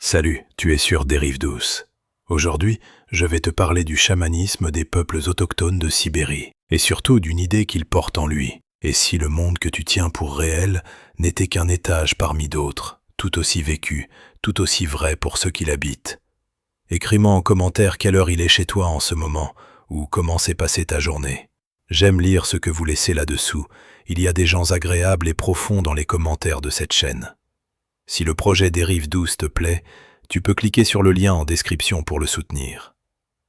Salut, tu es sur Des Rives Douces. Aujourd'hui, je vais te parler du chamanisme des peuples autochtones de Sibérie, et surtout d'une idée qu'ils portent en lui. Et si le monde que tu tiens pour réel n'était qu'un étage parmi d'autres, tout aussi vécu, tout aussi vrai pour ceux qui l'habitent. Écris-moi en commentaire quelle heure il est chez toi en ce moment, ou comment s'est passée ta journée. J'aime lire ce que vous laissez là-dessous. Il y a des gens agréables et profonds dans les commentaires de cette chaîne. Si le projet des Rives Douces te plaît, tu peux cliquer sur le lien en description pour le soutenir.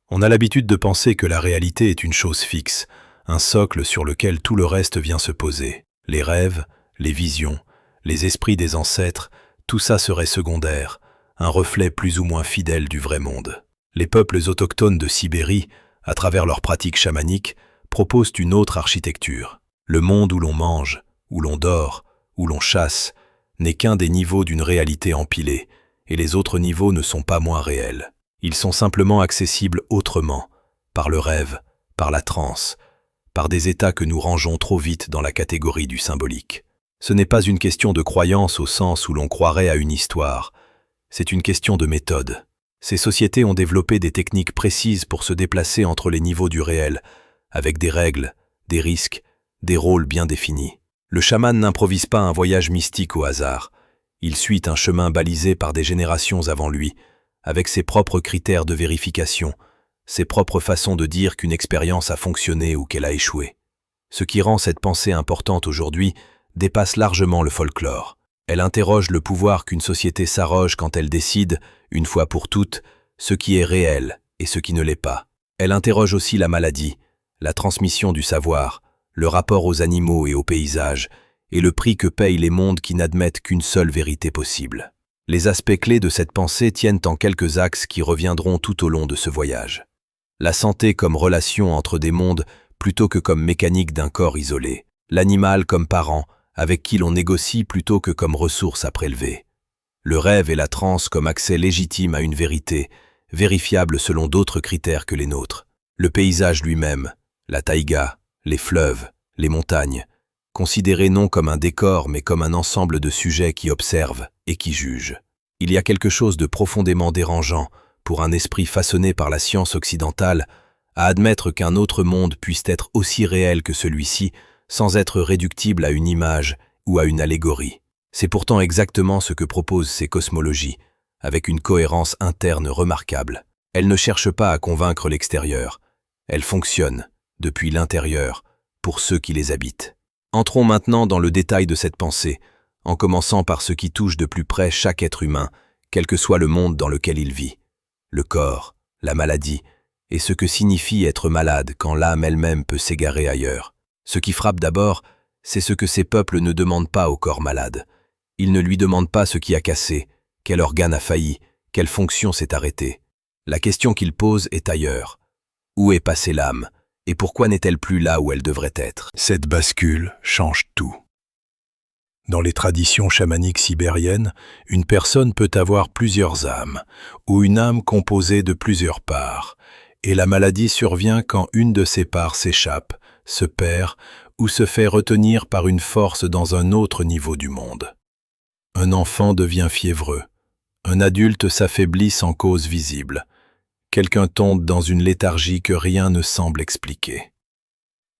On a l'habitude de penser que la réalité est une chose fixe, un socle sur lequel tout le reste vient se poser. Les rêves, les visions, les esprits des ancêtres, tout ça serait secondaire, un reflet plus ou moins fidèle du vrai monde. Les peuples autochtones de Sibérie, à travers leurs pratiques chamaniques, proposent une autre architecture. Le monde où l'on mange, où l'on dort, où l'on chasse, n'est qu'un des niveaux d'une réalité empilée, et les autres niveaux ne sont pas moins réels. Ils sont simplement accessibles autrement, par le rêve, par la transe, par des états que nous rangeons trop vite dans la catégorie du symbolique. Ce n'est pas une question de croyance au sens où l'on croirait à une histoire, c'est une question de méthode. Ces sociétés ont développé des techniques précises pour se déplacer entre les niveaux du réel, avec des règles, des risques, des rôles bien définis. Le chaman n'improvise pas un voyage mystique au hasard. Il suit un chemin balisé par des générations avant lui, avec ses propres critères de vérification, ses propres façons de dire qu'une expérience a fonctionné ou qu'elle a échoué. Ce qui rend cette pensée importante aujourd'hui dépasse largement le folklore. Elle interroge le pouvoir qu'une société s'arroge quand elle décide, une fois pour toutes, ce qui est réel et ce qui ne l'est pas. Elle interroge aussi la maladie, la transmission du savoir, le rapport aux animaux et aux paysages, et le prix que payent les mondes qui n'admettent qu'une seule vérité possible. Les aspects clés de cette pensée tiennent en quelques axes qui reviendront tout au long de ce voyage. La santé comme relation entre des mondes plutôt que comme mécanique d'un corps isolé. L'animal comme parent, avec qui l'on négocie plutôt que comme ressource à prélever. Le rêve et la transe comme accès légitime à une vérité, vérifiable selon d'autres critères que les nôtres. Le paysage lui-même, la taïga, les fleuves, les montagnes, considérés non comme un décor mais comme un ensemble de sujets qui observent et qui jugent. Il y a quelque chose de profondément dérangeant pour un esprit façonné par la science occidentale à admettre qu'un autre monde puisse être aussi réel que celui-ci sans être réductible à une image ou à une allégorie. C'est pourtant exactement ce que proposent ces cosmologies, avec une cohérence interne remarquable. Elles ne cherchent pas à convaincre l'extérieur, elles fonctionnent depuis l'intérieur, pour ceux qui les habitent. Entrons maintenant dans le détail de cette pensée, en commençant par ce qui touche de plus près chaque être humain, quel que soit le monde dans lequel il vit. Le corps, la maladie, et ce que signifie être malade quand l'âme elle-même peut s'égarer ailleurs. Ce qui frappe d'abord, c'est ce que ces peuples ne demandent pas au corps malade. Ils ne lui demandent pas ce qui a cassé, quel organe a failli, quelle fonction s'est arrêtée. La question qu'ils posent est ailleurs. Où est passée l'âme ? Et pourquoi n'est-elle plus là où elle devrait être? Cette bascule change tout. Dans les traditions chamaniques sibériennes, une personne peut avoir plusieurs âmes, ou une âme composée de plusieurs parts, et la maladie survient quand une de ces parts s'échappe, se perd, ou se fait retenir par une force dans un autre niveau du monde. Un enfant devient fiévreux, un adulte s'affaiblit sans cause visible, quelqu'un tombe dans une léthargie que rien ne semble expliquer.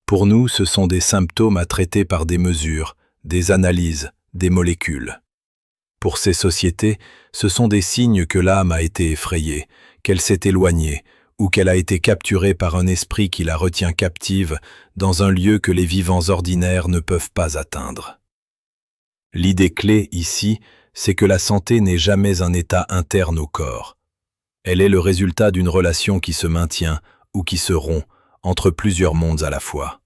Pour nous, ce sont des symptômes à traiter par des mesures, des analyses, des molécules. Pour ces sociétés, ce sont des signes que l'âme a été effrayée, qu'elle s'est éloignée, ou qu'elle a été capturée par un esprit qui la retient captive dans un lieu que les vivants ordinaires ne peuvent pas atteindre. L'idée clé ici, c'est que la santé n'est jamais un état interne au corps. Elle est le résultat d'une relation qui se maintient ou qui se rompt entre plusieurs mondes à la fois.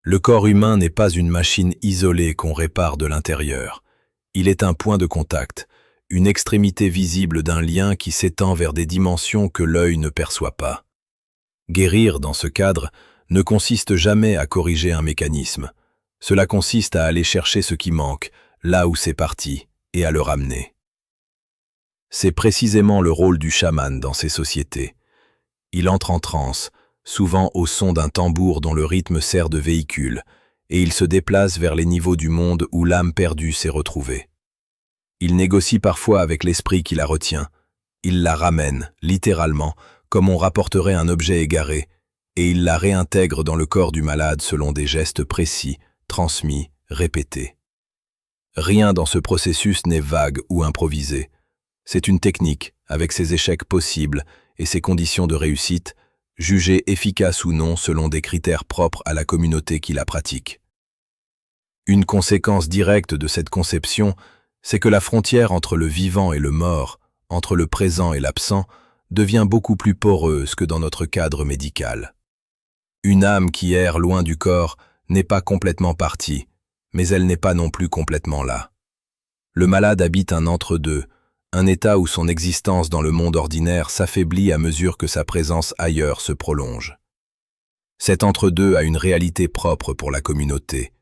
Le corps humain n'est pas une machine isolée qu'on répare de l'intérieur. Il est un point de contact, une extrémité visible d'un lien qui s'étend vers des dimensions que l'œil ne perçoit pas. Guérir, dans ce cadre, ne consiste jamais à corriger un mécanisme. Cela consiste à aller chercher ce qui manque, là où c'est parti, et à le ramener. C'est précisément le rôle du chaman dans ces sociétés. Il entre en transe, souvent au son d'un tambour dont le rythme sert de véhicule, et il se déplace vers les niveaux du monde où l'âme perdue s'est retrouvée. Il négocie parfois avec l'esprit qui la retient. Il la ramène, littéralement, comme on rapporterait un objet égaré, et il la réintègre dans le corps du malade selon des gestes précis, transmis, répétés. Rien dans ce processus n'est vague ou improvisé. C'est une technique, avec ses échecs possibles et ses conditions de réussite, jugée efficace ou non selon des critères propres à la communauté qui la pratique. Une conséquence directe de cette conception, c'est que la frontière entre le vivant et le mort, entre le présent et l'absent, devient beaucoup plus poreuse que dans notre cadre médical. Une âme qui erre loin du corps n'est pas complètement partie, mais elle n'est pas non plus complètement là. Le malade habite un entre-deux, un état où son existence dans le monde ordinaire s'affaiblit à mesure que sa présence ailleurs se prolonge. Cet entre-deux a une réalité propre pour la communauté.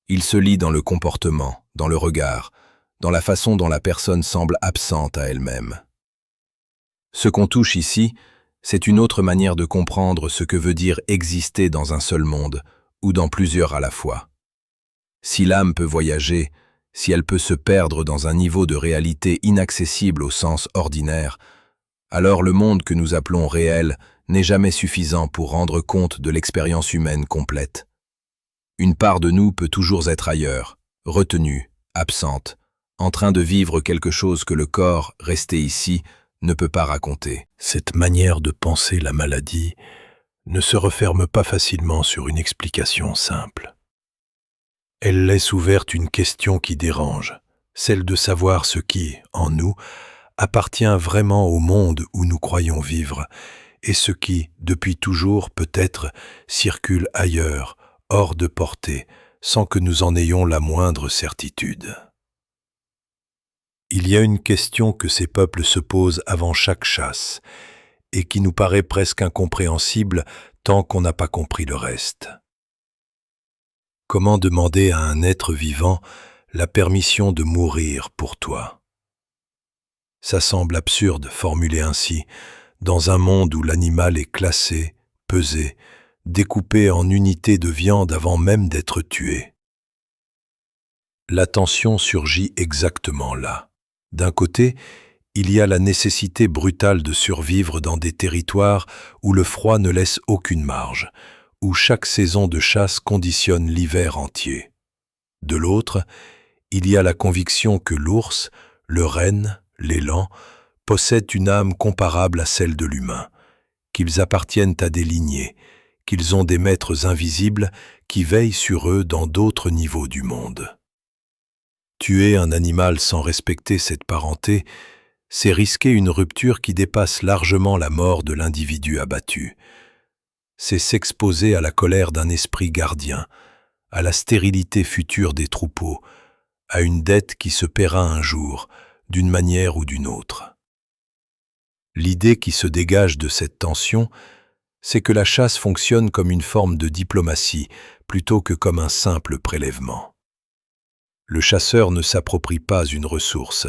Il se lit dans le comportement, dans le regard, dans la façon dont la personne semble absente à elle-même. Ce qu'on touche ici, c'est une autre manière de comprendre ce que veut dire exister dans un seul monde, ou dans plusieurs à la fois. Si l'âme peut voyager, si elle peut se perdre dans un niveau de réalité inaccessible au sens ordinaire, alors le monde que nous appelons réel n'est jamais suffisant pour rendre compte de l'expérience humaine complète. Une part de nous peut toujours être ailleurs, retenue, absente, en train de vivre quelque chose que le corps, resté ici, ne peut pas raconter. Cette manière de penser la maladie ne se referme pas facilement sur une explication simple. Elle laisse ouverte une question qui dérange, celle de savoir ce qui, en nous, appartient vraiment au monde où nous croyons vivre, et ce qui, depuis toujours peut-être, circule ailleurs, hors de portée, sans que nous en ayons la moindre certitude. Il y a une question que ces peuples se posent avant chaque chasse, et qui nous paraît presque incompréhensible tant qu'on n'a pas compris le reste. Comment demander à un être vivant la permission de mourir pour toi? Ça semble absurde, formulé ainsi, dans un monde où l'animal est classé, pesé, découpé en unités de viande avant même d'être tué. La tension surgit exactement là. D'un côté, il y a la nécessité brutale de survivre dans des territoires où le froid ne laisse aucune marge, où chaque saison de chasse conditionne l'hiver entier. De l'autre, il y a la conviction que l'ours, le renne, l'élan, possèdent une âme comparable à celle de l'humain, qu'ils appartiennent à des lignées, qu'ils ont des maîtres invisibles qui veillent sur eux dans d'autres niveaux du monde. Tuer un animal sans respecter cette parenté, c'est risquer une rupture qui dépasse largement la mort de l'individu abattu. C'est s'exposer à la colère d'un esprit gardien, à la stérilité future des troupeaux, à une dette qui se paiera un jour, d'une manière ou d'une autre. L'idée qui se dégage de cette tension, c'est que la chasse fonctionne comme une forme de diplomatie plutôt que comme un simple prélèvement. Le chasseur ne s'approprie pas une ressource,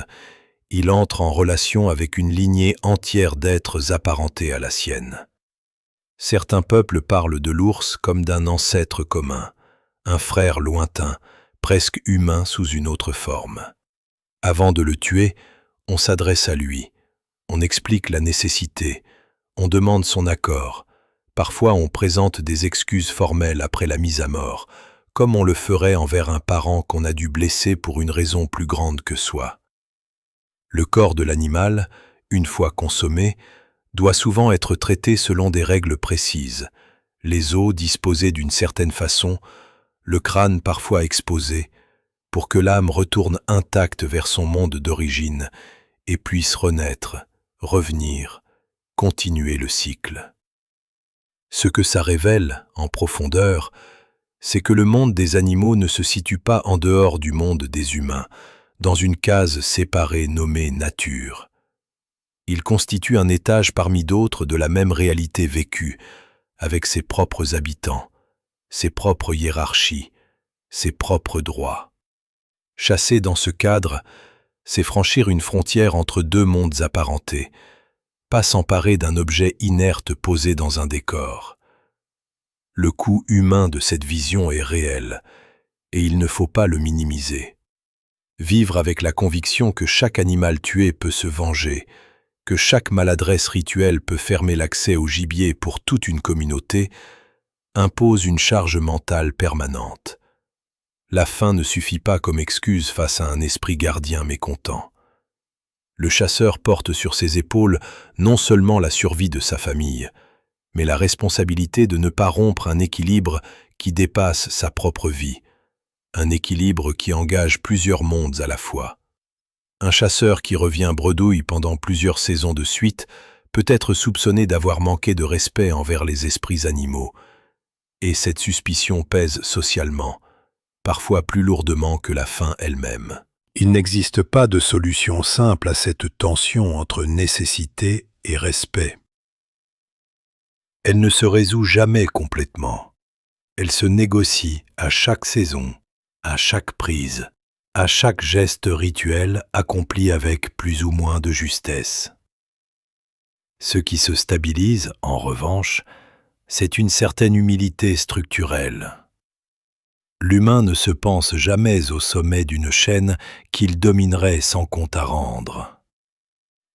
il entre en relation avec une lignée entière d'êtres apparentés à la sienne. Certains peuples parlent de l'ours comme d'un ancêtre commun, un frère lointain, presque humain sous une autre forme. Avant de le tuer, on s'adresse à lui, on explique la nécessité, on demande son accord, parfois on présente des excuses formelles après la mise à mort, comme on le ferait envers un parent qu'on a dû blesser pour une raison plus grande que soi. Le corps de l'animal, une fois consommé, doit souvent être traité selon des règles précises, les os disposés d'une certaine façon, le crâne parfois exposé, pour que l'âme retourne intacte vers son monde d'origine et puisse renaître, revenir, continuer le cycle. Ce que ça révèle, en profondeur, c'est que le monde des animaux ne se situe pas en dehors du monde des humains, dans une case séparée nommée nature. Il constitue un étage parmi d'autres de la même réalité vécue, avec ses propres habitants, ses propres hiérarchies, ses propres droits. Chasser dans ce cadre, c'est franchir une frontière entre deux mondes apparentés, pas s'emparer d'un objet inerte posé dans un décor. Le coût humain de cette vision est réel, et il ne faut pas le minimiser. Vivre avec la conviction que chaque animal tué peut se venger, que chaque maladresse rituelle peut fermer l'accès au gibier pour toute une communauté, impose une charge mentale permanente. La faim ne suffit pas comme excuse face à un esprit gardien mécontent. Le chasseur porte sur ses épaules non seulement la survie de sa famille, mais la responsabilité de ne pas rompre un équilibre qui dépasse sa propre vie, un équilibre qui engage plusieurs mondes à la fois. Un chasseur qui revient bredouille pendant plusieurs saisons de suite peut être soupçonné d'avoir manqué de respect envers les esprits animaux, et cette suspicion pèse socialement, parfois plus lourdement que la faim elle-même. Il n'existe pas de solution simple à cette tension entre nécessité et respect. Elle ne se résout jamais complètement. Elle se négocie à chaque saison, à chaque prise, à chaque geste rituel accompli avec plus ou moins de justesse. Ce qui se stabilise, en revanche, c'est une certaine humilité structurelle. L'humain ne se pense jamais au sommet d'une chaîne qu'il dominerait sans compte à rendre.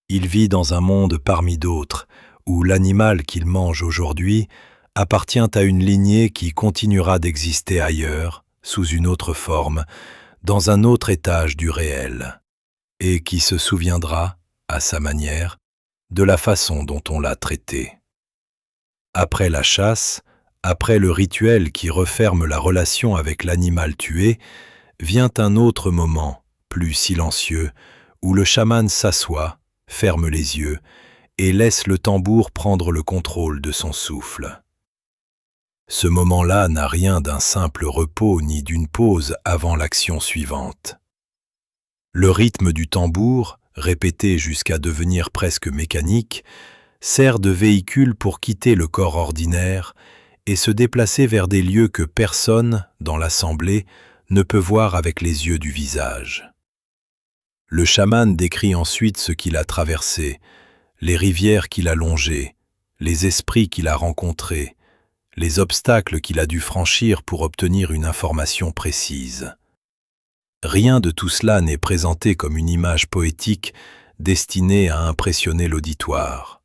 Il vit dans un monde parmi d'autres, où l'animal qu'il mange aujourd'hui appartient à une lignée qui continuera d'exister ailleurs, sous une autre forme, dans un autre étage du réel, et qui se souviendra, à sa manière, de la façon dont on l'a traité. Après la chasse, après le rituel qui referme la relation avec l'animal tué, vient un autre moment, plus silencieux, où le chaman s'assoit, ferme les yeux et laisse le tambour prendre le contrôle de son souffle. Ce moment-là n'a rien d'un simple repos ni d'une pause avant l'action suivante. Le rythme du tambour, répété jusqu'à devenir presque mécanique, sert de véhicule pour quitter le corps ordinaire et se déplacer vers des lieux que personne, dans l'assemblée, ne peut voir avec les yeux du visage. Le chaman décrit ensuite ce qu'il a traversé, les rivières qu'il a longées, les esprits qu'il a rencontrés, les obstacles qu'il a dû franchir pour obtenir une information précise. Rien de tout cela n'est présenté comme une image poétique destinée à impressionner l'auditoire.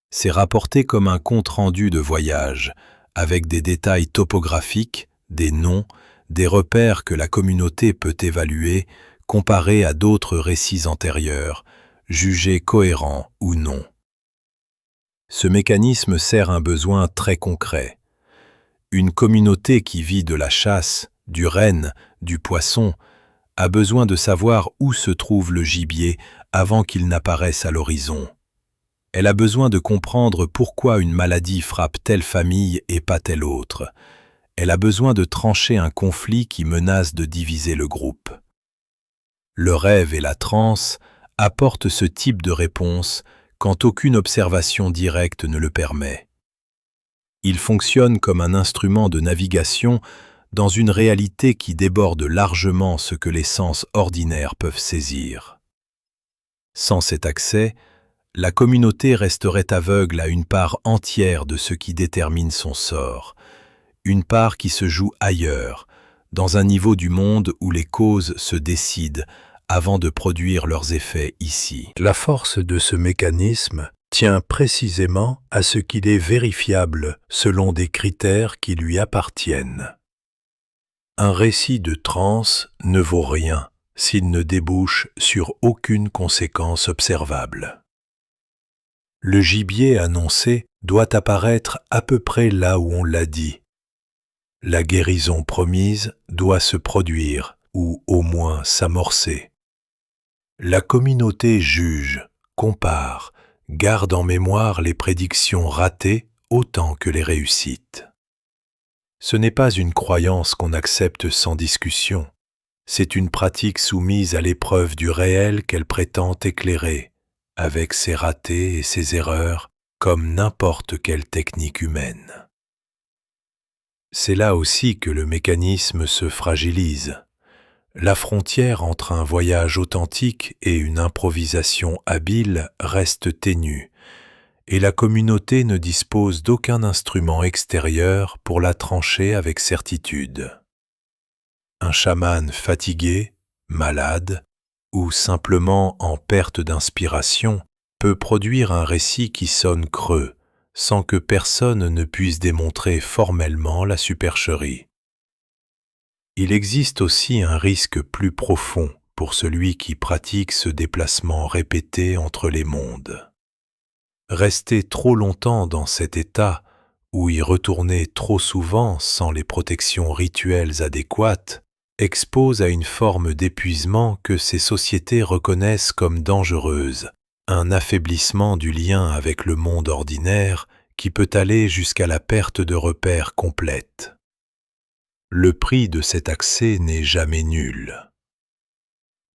C'est rapporté comme un compte-rendu de voyage, avec des détails topographiques, des noms, des repères que la communauté peut évaluer, comparés à d'autres récits antérieurs, jugés cohérents ou non. Ce mécanisme sert un besoin très concret. Une communauté qui vit de la chasse, du renne, du poisson, a besoin de savoir où se trouve le gibier avant qu'il n'apparaisse à l'horizon. Elle a besoin de comprendre pourquoi une maladie frappe telle famille et pas telle autre. Elle a besoin de trancher un conflit qui menace de diviser le groupe. Le rêve et la transe apportent ce type de réponse quand aucune observation directe ne le permet. Il fonctionne comme un instrument de navigation dans une réalité qui déborde largement ce que les sens ordinaires peuvent saisir. Sans cet accès, la communauté resterait aveugle à une part entière de ce qui détermine son sort, une part qui se joue ailleurs, dans un niveau du monde où les causes se décident avant de produire leurs effets ici. La force de ce mécanisme tient précisément à ce qu'il est vérifiable selon des critères qui lui appartiennent. Un récit de transe ne vaut rien s'il ne débouche sur aucune conséquence observable. Le gibier annoncé doit apparaître à peu près là où on l'a dit. La guérison promise doit se produire ou au moins s'amorcer. La communauté juge, compare, garde en mémoire les prédictions ratées autant que les réussites. Ce n'est pas une croyance qu'on accepte sans discussion, c'est une pratique soumise à l'épreuve du réel qu'elle prétend éclairer, avec ses ratés et ses erreurs, comme n'importe quelle technique humaine. C'est là aussi que le mécanisme se fragilise. La frontière entre un voyage authentique et une improvisation habile reste ténue, et la communauté ne dispose d'aucun instrument extérieur pour la trancher avec certitude. Un chaman fatigué, malade ou simplement en perte d'inspiration, peut produire un récit qui sonne creux, sans que personne ne puisse démontrer formellement la supercherie. Il existe aussi un risque plus profond pour celui qui pratique ce déplacement répété entre les mondes. Rester trop longtemps dans cet état, ou y retourner trop souvent sans les protections rituelles adéquates, expose à une forme d'épuisement que ces sociétés reconnaissent comme dangereuse, un affaiblissement du lien avec le monde ordinaire qui peut aller jusqu'à la perte de repères complète. Le prix de cet accès n'est jamais nul.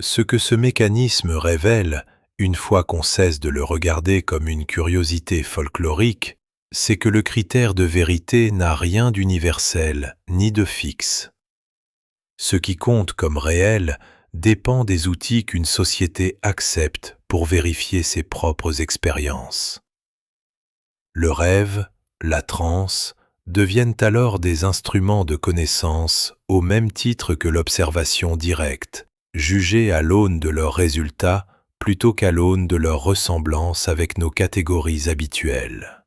Ce que ce mécanisme révèle, une fois qu'on cesse de le regarder comme une curiosité folklorique, c'est que le critère de vérité n'a rien d'universel ni de fixe. Ce qui compte comme réel dépend des outils qu'une société accepte pour vérifier ses propres expériences. Le rêve, la transe, deviennent alors des instruments de connaissance au même titre que l'observation directe, jugés à l'aune de leurs résultats plutôt qu'à l'aune de leur ressemblance avec nos catégories habituelles.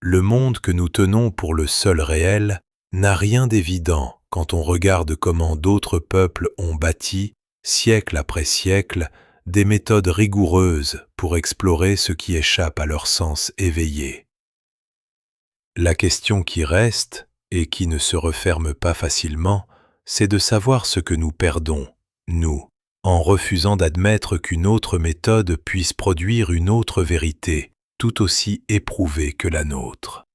Le monde que nous tenons pour le seul réel n'a rien d'évident quand on regarde comment d'autres peuples ont bâti, siècle après siècle, des méthodes rigoureuses pour explorer ce qui échappe à leur sens éveillé. La question qui reste, et qui ne se referme pas facilement, c'est de savoir ce que nous perdons, nous, en refusant d'admettre qu'une autre méthode puisse produire une autre vérité, tout aussi éprouvée que la nôtre.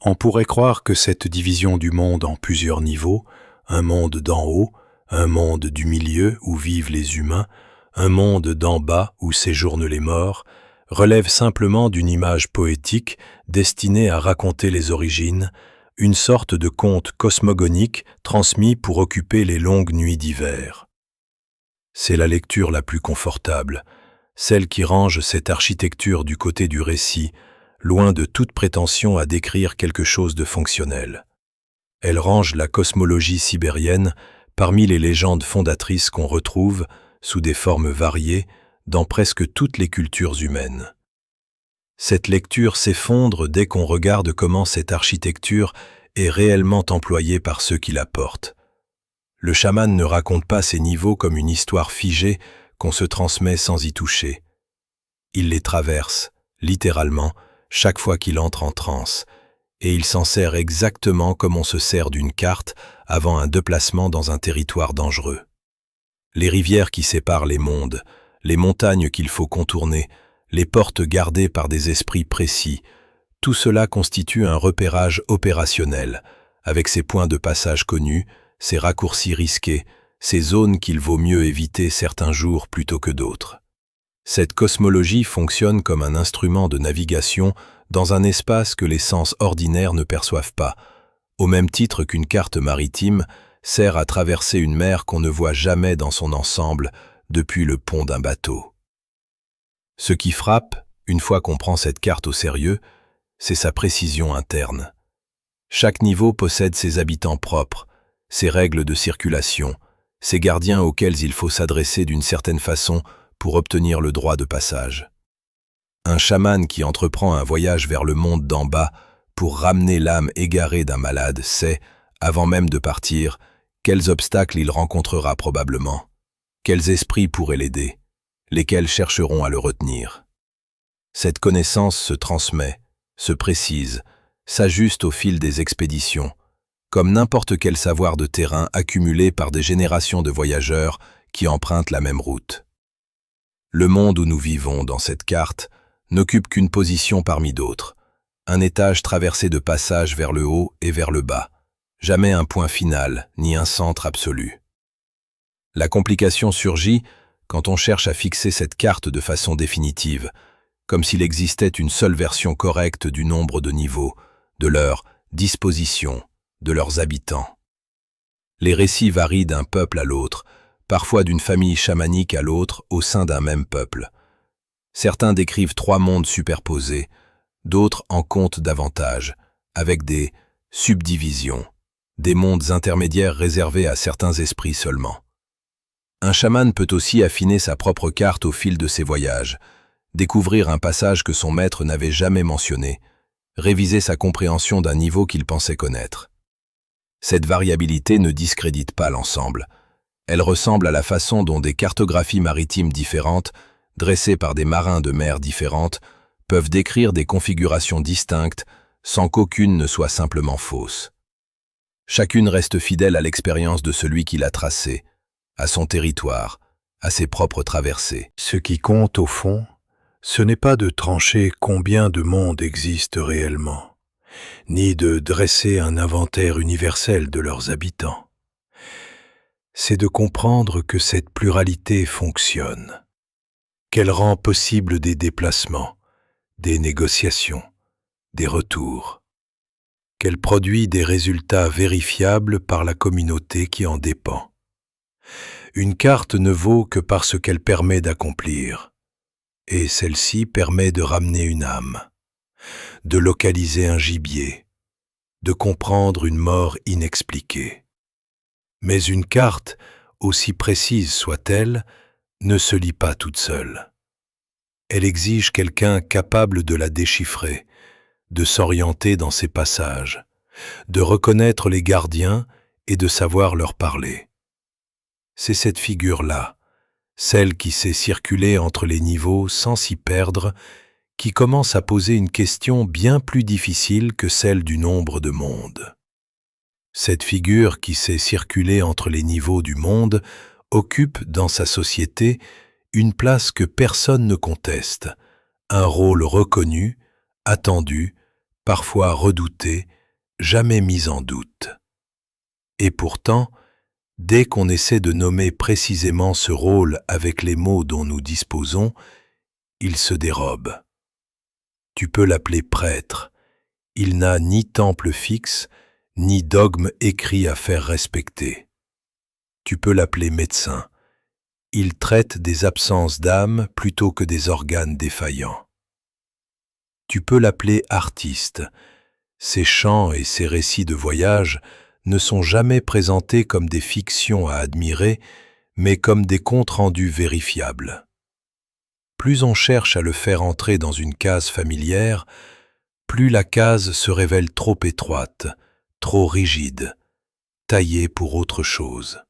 On pourrait croire que cette division du monde en plusieurs niveaux, un monde d'en haut, un monde du milieu où vivent les humains, un monde d'en bas où séjournent les morts, relève simplement d'une image poétique destinée à raconter les origines, une sorte de conte cosmogonique transmis pour occuper les longues nuits d'hiver. C'est la lecture la plus confortable, celle qui range cette architecture du côté du récit, loin de toute prétention à décrire quelque chose de fonctionnel. Elle range la cosmologie sibérienne parmi les légendes fondatrices qu'on retrouve, sous des formes variées, dans presque toutes les cultures humaines. Cette lecture s'effondre dès qu'on regarde comment cette architecture est réellement employée par ceux qui la portent. Le chaman ne raconte pas ces niveaux comme une histoire figée qu'on se transmet sans y toucher. Il les traverse, littéralement, chaque fois qu'il entre en transe, et il s'en sert exactement comme on se sert d'une carte avant un déplacement dans un territoire dangereux. Les rivières qui séparent les mondes, les montagnes qu'il faut contourner, les portes gardées par des esprits précis, tout cela constitue un repérage opérationnel, avec ses points de passage connus, ses raccourcis risqués, ces zones qu'il vaut mieux éviter certains jours plutôt que d'autres. Cette cosmologie fonctionne comme un instrument de navigation dans un espace que les sens ordinaires ne perçoivent pas, au même titre qu'une carte maritime sert à traverser une mer qu'on ne voit jamais dans son ensemble depuis le pont d'un bateau. Ce qui frappe, une fois qu'on prend cette carte au sérieux, c'est sa précision interne. Chaque niveau possède ses habitants propres, ses règles de circulation, ses gardiens auxquels il faut s'adresser d'une certaine façon pour obtenir le droit de passage. Un chaman qui entreprend un voyage vers le monde d'en bas pour ramener l'âme égarée d'un malade sait, avant même de partir, quels obstacles il rencontrera probablement, quels esprits pourraient l'aider, lesquels chercheront à le retenir. Cette connaissance se transmet, se précise, s'ajuste au fil des expéditions, comme n'importe quel savoir de terrain accumulé par des générations de voyageurs qui empruntent la même route. Le monde où nous vivons dans cette carte n'occupe qu'une position parmi d'autres, un étage traversé de passages vers le haut et vers le bas, jamais un point final ni un centre absolu. La complication surgit quand on cherche à fixer cette carte de façon définitive, comme s'il existait une seule version correcte du nombre de niveaux, de leur disposition, de leurs habitants. Les récits varient d'un peuple à l'autre, parfois d'une famille chamanique à l'autre au sein d'un même peuple. Certains décrivent 3 mondes superposés, d'autres en comptent davantage, avec des subdivisions, des mondes intermédiaires réservés à certains esprits seulement. Un chaman peut aussi affiner sa propre carte au fil de ses voyages, découvrir un passage que son maître n'avait jamais mentionné, réviser sa compréhension d'un niveau qu'il pensait connaître. Cette variabilité ne discrédite pas l'ensemble. Elle ressemble à la façon dont des cartographies maritimes différentes, dressées par des marins de mers différentes, peuvent décrire des configurations distinctes sans qu'aucune ne soit simplement fausse. Chacune reste fidèle à l'expérience de celui qui l'a tracée, à son territoire, à ses propres traversées. Ce qui compte au fond, ce n'est pas de trancher combien de mondes existent réellement, ni de dresser un inventaire universel de leurs habitants. C'est de comprendre que cette pluralité fonctionne, qu'elle rend possible des déplacements, des négociations, des retours, qu'elle produit des résultats vérifiables par la communauté qui en dépend. Une carte ne vaut que parce qu'elle permet d'accomplir, et celle-ci permet de ramener une âme, de localiser un gibier, de comprendre une mort inexpliquée. Mais une carte, aussi précise soit-elle, ne se lit pas toute seule. Elle exige quelqu'un capable de la déchiffrer, de s'orienter dans ses passages, de reconnaître les gardiens et de savoir leur parler. C'est cette figure-là, celle qui sait circuler entre les niveaux sans s'y perdre, qui commence à poser une question bien plus difficile que celle du nombre de mondes. Cette figure qui sait circuler entre les niveaux du monde occupe dans sa société une place que personne ne conteste, un rôle reconnu, attendu, parfois redouté, jamais mis en doute. Et pourtant, dès qu'on essaie de nommer précisément ce rôle avec les mots dont nous disposons, il se dérobe. Tu peux l'appeler prêtre. Il n'a ni temple fixe, ni dogme écrit à faire respecter. Tu peux l'appeler médecin. Il traite des absences d'âme plutôt que des organes défaillants. Tu peux l'appeler artiste. Ses chants et ses récits de voyage ne sont jamais présentés comme des fictions à admirer, mais comme des comptes rendus vérifiables. Plus on cherche à le faire entrer dans une case familière, plus la case se révèle trop étroite, trop rigide, taillée pour autre chose.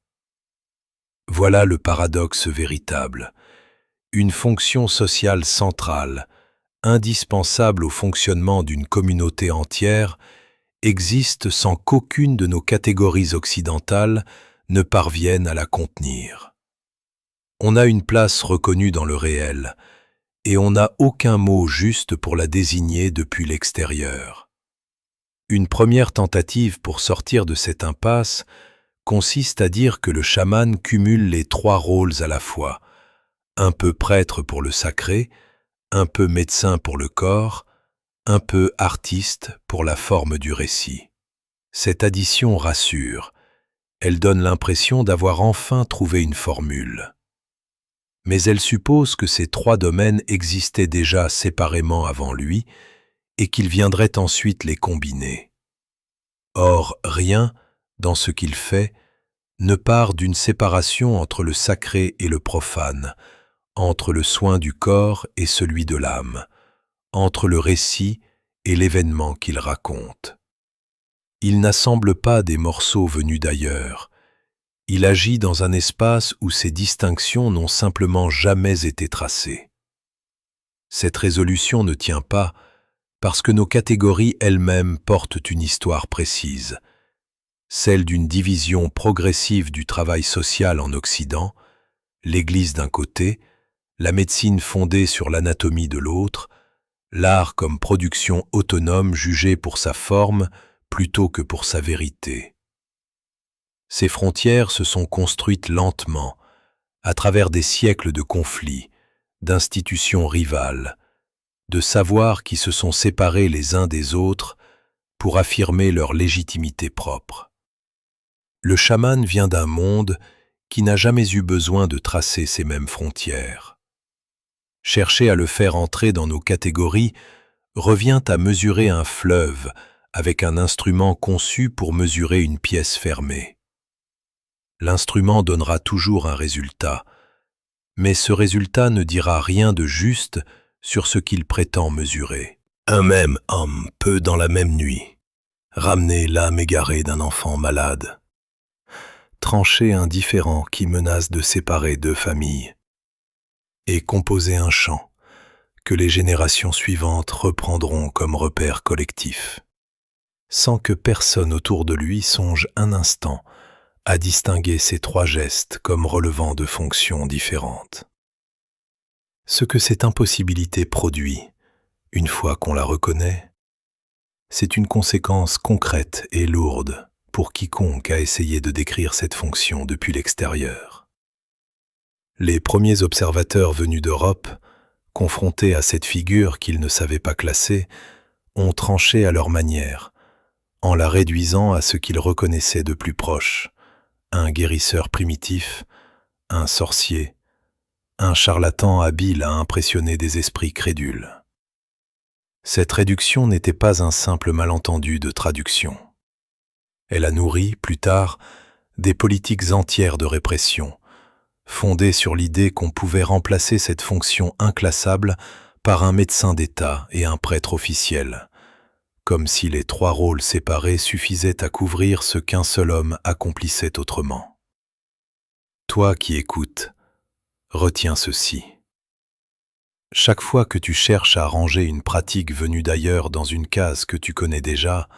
Voilà le paradoxe véritable. Une fonction sociale centrale, indispensable au fonctionnement d'une communauté entière, existe sans qu'aucune de nos catégories occidentales ne parvienne à la contenir. On a une place reconnue dans le réel, et on n'a aucun mot juste pour la désigner depuis l'extérieur. Une première tentative pour sortir de cette impasse consiste à dire que le chaman cumule les trois rôles à la fois, un peu prêtre pour le sacré, un peu médecin pour le corps, un peu artiste pour la forme du récit. Cette addition rassure, elle donne l'impression d'avoir enfin trouvé une formule. Mais elle suppose que ces trois domaines existaient déjà séparément avant lui et qu'il viendrait ensuite les combiner. Or, rien, dans ce qu'il fait, ne part d'une séparation entre le sacré et le profane, entre le soin du corps et celui de l'âme, entre le récit et l'événement qu'il raconte. Il n'assemble pas des morceaux venus d'ailleurs. Il agit dans un espace où ces distinctions n'ont simplement jamais été tracées. Cette résolution ne tient pas parce que nos catégories elles-mêmes portent une histoire précise, celle d'une division progressive du travail social en Occident, l'Église d'un côté, la médecine fondée sur l'anatomie de l'autre, l'art comme production autonome jugée pour sa forme plutôt que pour sa vérité. Ces frontières se sont construites lentement, à travers des siècles de conflits, d'institutions rivales, de savoirs qui se sont séparés les uns des autres pour affirmer leur légitimité propre. Le chaman vient d'un monde qui n'a jamais eu besoin de tracer ces mêmes frontières. Chercher à le faire entrer dans nos catégories revient à mesurer un fleuve avec un instrument conçu pour mesurer une pièce fermée. L'instrument donnera toujours un résultat, mais ce résultat ne dira rien de juste sur ce qu'il prétend mesurer. Un même homme peut, dans la même nuit, ramener l'âme égarée d'un enfant malade, trancher un différend qui menace de séparer deux familles, et composer un chant que les générations suivantes reprendront comme repère collectif, sans que personne autour de lui songe un instant à distinguer ces trois gestes comme relevant de fonctions différentes. Ce que cette impossibilité produit, une fois qu'on la reconnaît, c'est une conséquence concrète et lourde pour quiconque a essayé de décrire cette fonction depuis l'extérieur. Les premiers observateurs venus d'Europe, confrontés à cette figure qu'ils ne savaient pas classer, ont tranché à leur manière, en la réduisant à ce qu'ils reconnaissaient de plus proche: un guérisseur primitif, un sorcier, un charlatan habile à impressionner des esprits crédules. Cette réduction n'était pas un simple malentendu de traduction. Elle a nourri, plus tard, des politiques entières de répression, fondées sur l'idée qu'on pouvait remplacer cette fonction inclassable par un médecin d'État et un prêtre officiel, comme si les trois rôles séparés suffisaient à couvrir ce qu'un seul homme accomplissait autrement. Toi qui écoutes, retiens ceci. Chaque fois que tu cherches à ranger une pratique venue d'ailleurs dans une case que tu connais déjà,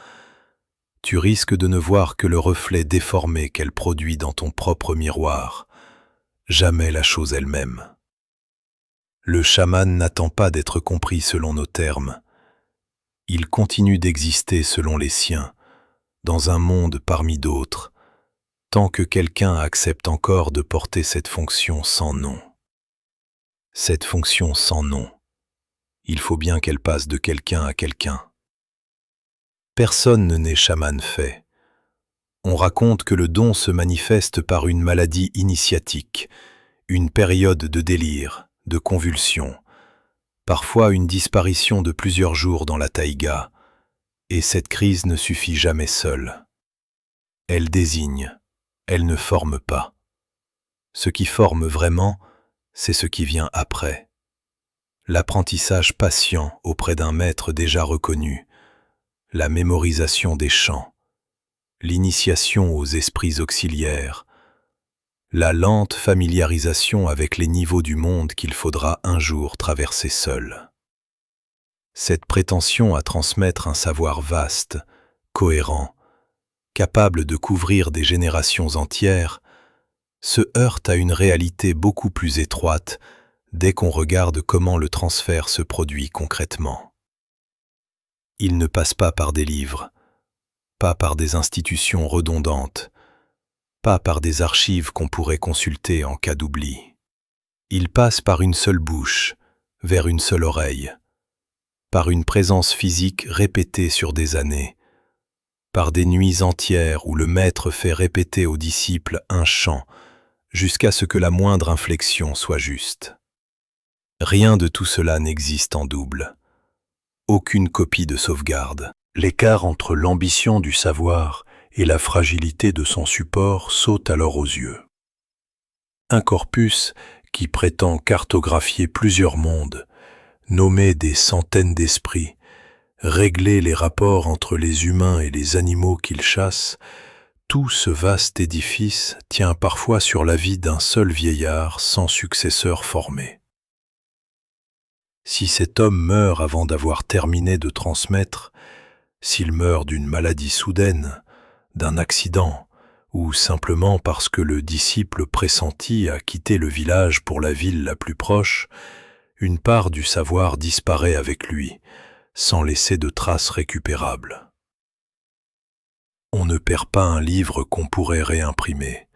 tu risques de ne voir que le reflet déformé qu'elle produit dans ton propre miroir, jamais la chose elle-même. Le chaman n'attend pas d'être compris selon nos termes. Il continue d'exister selon les siens, dans un monde parmi d'autres, tant que quelqu'un accepte encore de porter cette fonction sans nom. Cette fonction sans nom, il faut bien qu'elle passe de quelqu'un à quelqu'un. Personne ne n'est chaman fait. On raconte que le don se manifeste par une maladie initiatique, une période de délire, de convulsion, parfois une disparition de plusieurs jours dans la taïga, et cette crise ne suffit jamais seule. Elle désigne, elle ne forme pas. Ce qui forme vraiment, c'est ce qui vient après. L'apprentissage patient auprès d'un maître déjà reconnu, la mémorisation des chants, l'initiation aux esprits auxiliaires, la lente familiarisation avec les niveaux du monde qu'il faudra un jour traverser seul. Cette prétention à transmettre un savoir vaste, cohérent, capable de couvrir des générations entières, se heurte à une réalité beaucoup plus étroite dès qu'on regarde comment le transfert se produit concrètement. Il ne passe pas par des livres, pas par des institutions redondantes, pas par des archives qu'on pourrait consulter en cas d'oubli. Il passe par une seule bouche, vers une seule oreille, par une présence physique répétée sur des années, par des nuits entières où le maître fait répéter aux disciples un chant jusqu'à ce que la moindre inflexion soit juste. Rien de tout cela n'existe en double. Aucune copie de sauvegarde. L'écart entre l'ambition du savoir et la fragilité de son support saute alors aux yeux. Un corpus qui prétend cartographier plusieurs mondes, nommer des centaines d'esprits, régler les rapports entre les humains et les animaux qu'il chasse, tout ce vaste édifice tient parfois sur la vie d'un seul vieillard sans successeur formé. Si cet homme meurt avant d'avoir terminé de transmettre, s'il meurt d'une maladie soudaine, d'un accident, ou simplement parce que le disciple pressenti a quitté le village pour la ville la plus proche, une part du savoir disparaît avec lui, sans laisser de traces récupérables. On ne perd pas un livre qu'on pourrait réimprimer,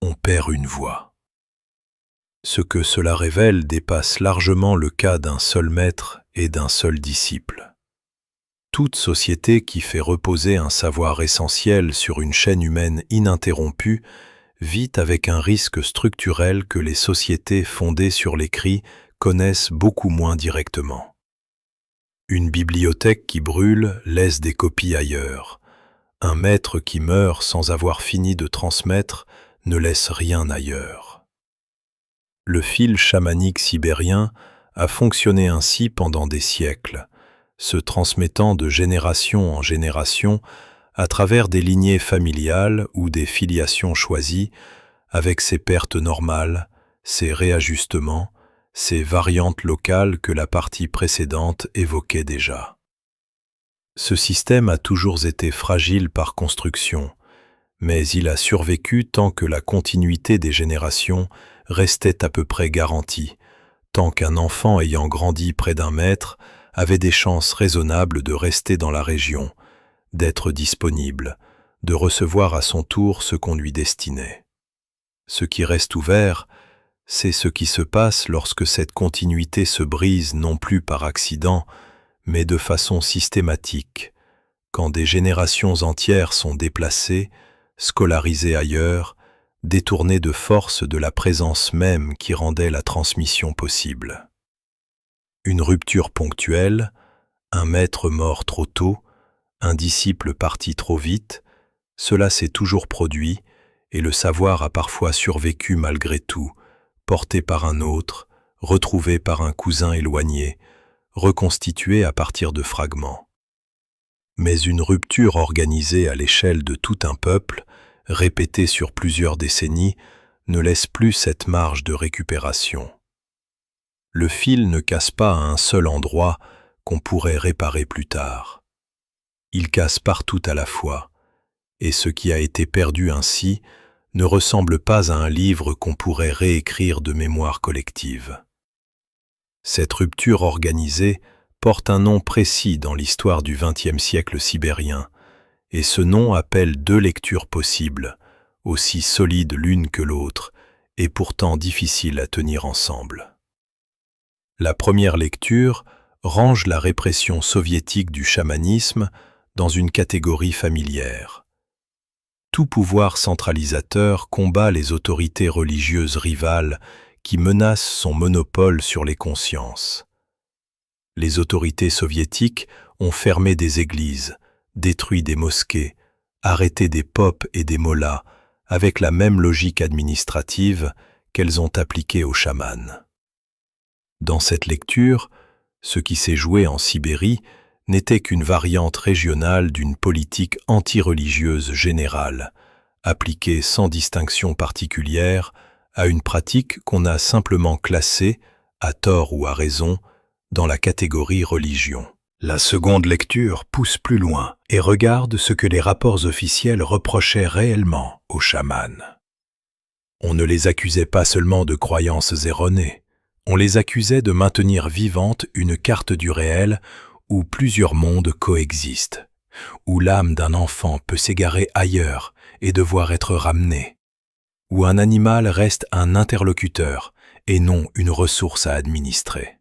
on perd une voix. Ce que cela révèle dépasse largement le cas d'un seul maître et d'un seul disciple. Toute société qui fait reposer un savoir essentiel sur une chaîne humaine ininterrompue vit avec un risque structurel que les sociétés fondées sur l'écrit connaissent beaucoup moins directement. Une bibliothèque qui brûle laisse des copies ailleurs. Un maître qui meurt sans avoir fini de transmettre ne laisse rien ailleurs. Le fil chamanique sibérien a fonctionné ainsi pendant des siècles, se transmettant de génération en génération à travers des lignées familiales ou des filiations choisies, avec ses pertes normales, ses réajustements, ses variantes locales que la partie précédente évoquait déjà. Ce système a toujours été fragile par construction, mais il a survécu tant que la continuité des générations restait à peu près garantie, tant qu'un enfant ayant grandi près d'un maître avait des chances raisonnables de rester dans la région, d'être disponible, de recevoir à son tour ce qu'on lui destinait. Ce qui reste ouvert, c'est ce qui se passe lorsque cette continuité se brise non plus par accident, mais de façon systématique, quand des générations entières sont déplacées, scolarisées ailleurs, détournées de force de la présence même qui rendait la transmission possible. Une rupture ponctuelle, un maître mort trop tôt, un disciple parti trop vite, cela s'est toujours produit et le savoir a parfois survécu malgré tout, porté par un autre, retrouvé par un cousin éloigné, reconstitué à partir de fragments. Mais une rupture organisée à l'échelle de tout un peuple, répétée sur plusieurs décennies, ne laisse plus cette marge de récupération. Le fil ne casse pas à un seul endroit qu'on pourrait réparer plus tard. Il casse partout à la fois, et ce qui a été perdu ainsi ne ressemble pas à un livre qu'on pourrait réécrire de mémoire collective. Cette rupture organisée porte un nom précis dans l'histoire du XXe siècle sibérien, et ce nom appelle deux lectures possibles, aussi solides l'une que l'autre, et pourtant difficiles à tenir ensemble. La première lecture range la répression soviétique du chamanisme dans une catégorie familière. Tout pouvoir centralisateur combat les autorités religieuses rivales qui menacent son monopole sur les consciences. Les autorités soviétiques ont fermé des églises, détruit des mosquées, arrêté des popes et des mollahs, avec la même logique administrative qu'elles ont appliquée aux chamans. Dans cette lecture, ce qui s'est joué en Sibérie n'était qu'une variante régionale d'une politique anti-religieuse générale, appliquée sans distinction particulière à une pratique qu'on a simplement classée, à tort ou à raison, dans la catégorie religion. La seconde lecture pousse plus loin et regarde ce que les rapports officiels reprochaient réellement aux chamans. On ne les accusait pas seulement de croyances erronées, on les accusait de maintenir vivante une carte du réel où plusieurs mondes coexistent, où l'âme d'un enfant peut s'égarer ailleurs et devoir être ramenée, où un animal reste un interlocuteur et non une ressource à administrer.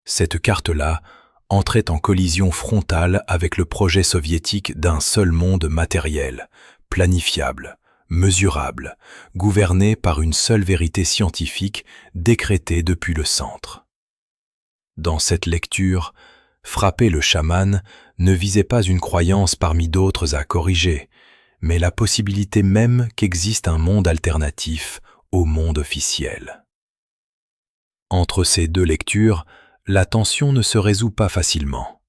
Cette carte-là entrait en collision frontale avec le projet soviétique d'un seul monde matériel, planifiable, mesurable, gouverné par une seule vérité scientifique décrétée depuis le centre. Dans cette lecture, frapper le chaman ne visait pas une croyance parmi d'autres à corriger, mais la possibilité même qu'existe un monde alternatif au monde officiel. Entre ces deux lectures, la tension ne se résout pas facilement.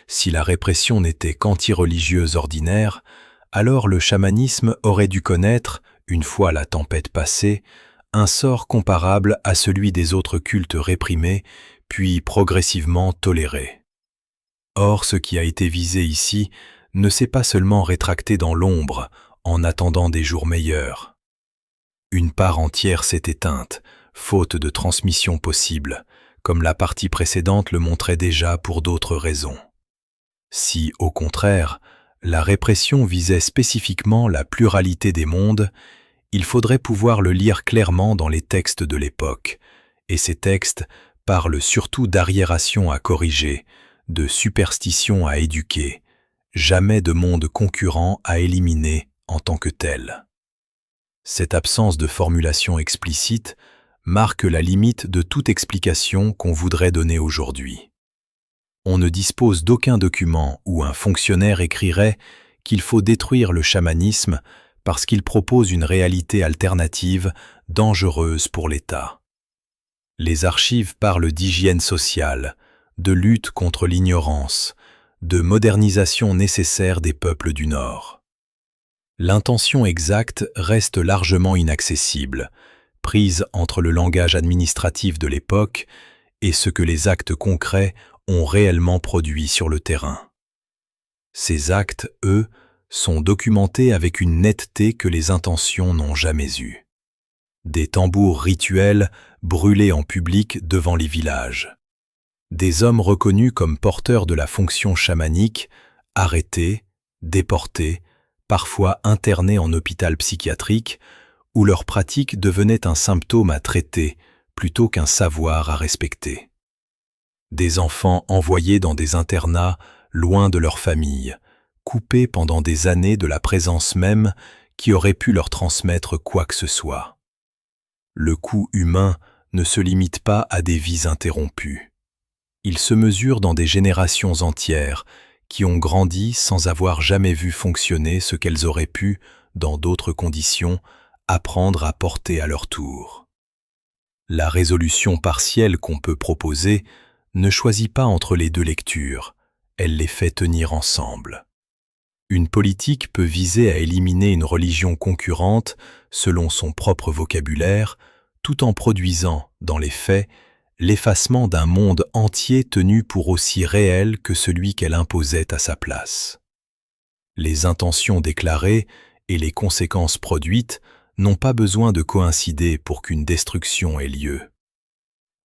Si la répression n'était qu'anti-religieuse ordinaire, alors le chamanisme aurait dû connaître, une fois la tempête passée, un sort comparable à celui des autres cultes réprimés, puis progressivement tolérés. Or, ce qui a été visé ici ne s'est pas seulement rétracté dans l'ombre, en attendant des jours meilleurs. Une part entière s'est éteinte, faute de transmission possible, comme la partie précédente le montrait déjà pour d'autres raisons. Si, au contraire, la répression visait spécifiquement la pluralité des mondes, il faudrait pouvoir le lire clairement dans les textes de l'époque, et ces textes parlent surtout d'arriération à corriger, de superstition à éduquer, jamais de monde concurrent à éliminer en tant que tel. Cette absence de formulation explicite marque la limite de toute explication qu'on voudrait donner aujourd'hui. On ne dispose d'aucun document où un fonctionnaire écrirait qu'il faut détruire le chamanisme parce qu'il propose une réalité alternative dangereuse pour l'État. Les archives parlent d'hygiène sociale, de lutte contre l'ignorance, de modernisation nécessaire des peuples du Nord. L'intention exacte reste largement inaccessible, prise entre le langage administratif de l'époque et ce que les actes concrets ont réellement produit sur le terrain. Ces actes, eux, sont documentés avec une netteté que les intentions n'ont jamais eue. Des tambours rituels brûlés en public devant les villages. Des hommes reconnus comme porteurs de la fonction chamanique, arrêtés, déportés, parfois internés en hôpital psychiatrique, où leur pratique devenait un symptôme à traiter plutôt qu'un savoir à respecter. Des enfants envoyés dans des internats loin de leur famille, coupés pendant des années de la présence même qui aurait pu leur transmettre quoi que ce soit. Le coût humain ne se limite pas à des vies interrompues. Il se mesure dans des générations entières qui ont grandi sans avoir jamais vu fonctionner ce qu'elles auraient pu, dans d'autres conditions, apprendre à porter à leur tour. La résolution partielle qu'on peut proposer ne choisit pas entre les deux lectures, elle les fait tenir ensemble. Une politique peut viser à éliminer une religion concurrente selon son propre vocabulaire, tout en produisant, dans les faits, l'effacement d'un monde entier tenu pour aussi réel que celui qu'elle imposait à sa place. Les intentions déclarées et les conséquences produites n'ont pas besoin de coïncider pour qu'une destruction ait lieu.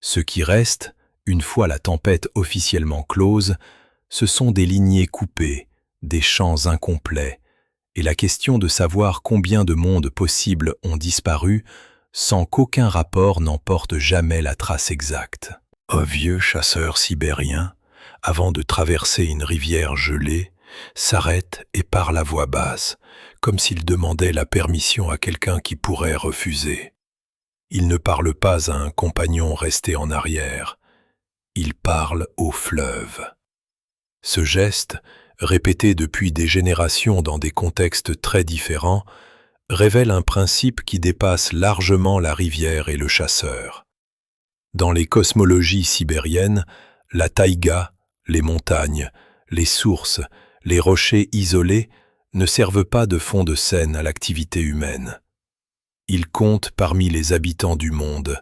Ce qui reste, une fois la tempête officiellement close, ce sont des lignées coupées, des champs incomplets, et la question de savoir combien de mondes possibles ont disparu sans qu'aucun rapport n'en porte jamais la trace exacte. Un vieux chasseur sibérien, avant de traverser une rivière gelée, s'arrête et parle à voix basse, comme s'il demandait la permission à quelqu'un qui pourrait refuser. Il ne parle pas à un compagnon resté en arrière, il parle au fleuve. Ce geste, répété depuis des générations dans des contextes très différents, révèle un principe qui dépasse largement la rivière et le chasseur. Dans les cosmologies sibériennes, la taïga, les montagnes, les sources, les rochers isolés ne servent pas de fond de scène à l'activité humaine. Ils comptent parmi les habitants du monde,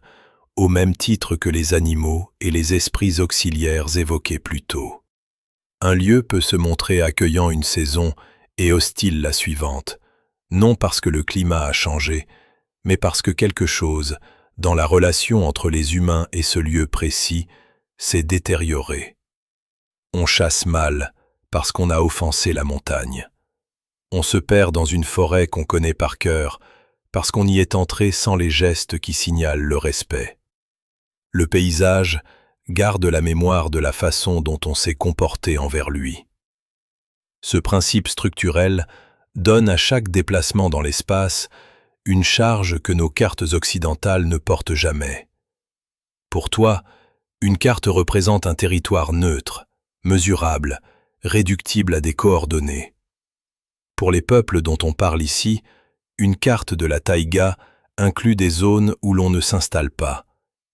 au même titre que les animaux et les esprits auxiliaires évoqués plus tôt. Un lieu peut se montrer accueillant une saison et hostile la suivante, non parce que le climat a changé, mais parce que quelque chose, dans la relation entre les humains et ce lieu précis, s'est détérioré. On chasse mal parce qu'on a offensé la montagne. On se perd dans une forêt qu'on connaît par cœur parce qu'on y est entré sans les gestes qui signalent le respect. Le paysage garde la mémoire de la façon dont on s'est comporté envers lui. Ce principe structurel donne à chaque déplacement dans l'espace une charge que nos cartes occidentales ne portent jamais. Pour toi, une carte représente un territoire neutre, mesurable, réductible à des coordonnées. Pour les peuples dont on parle ici, une carte de la taïga inclut des zones où l'on ne s'installe pas,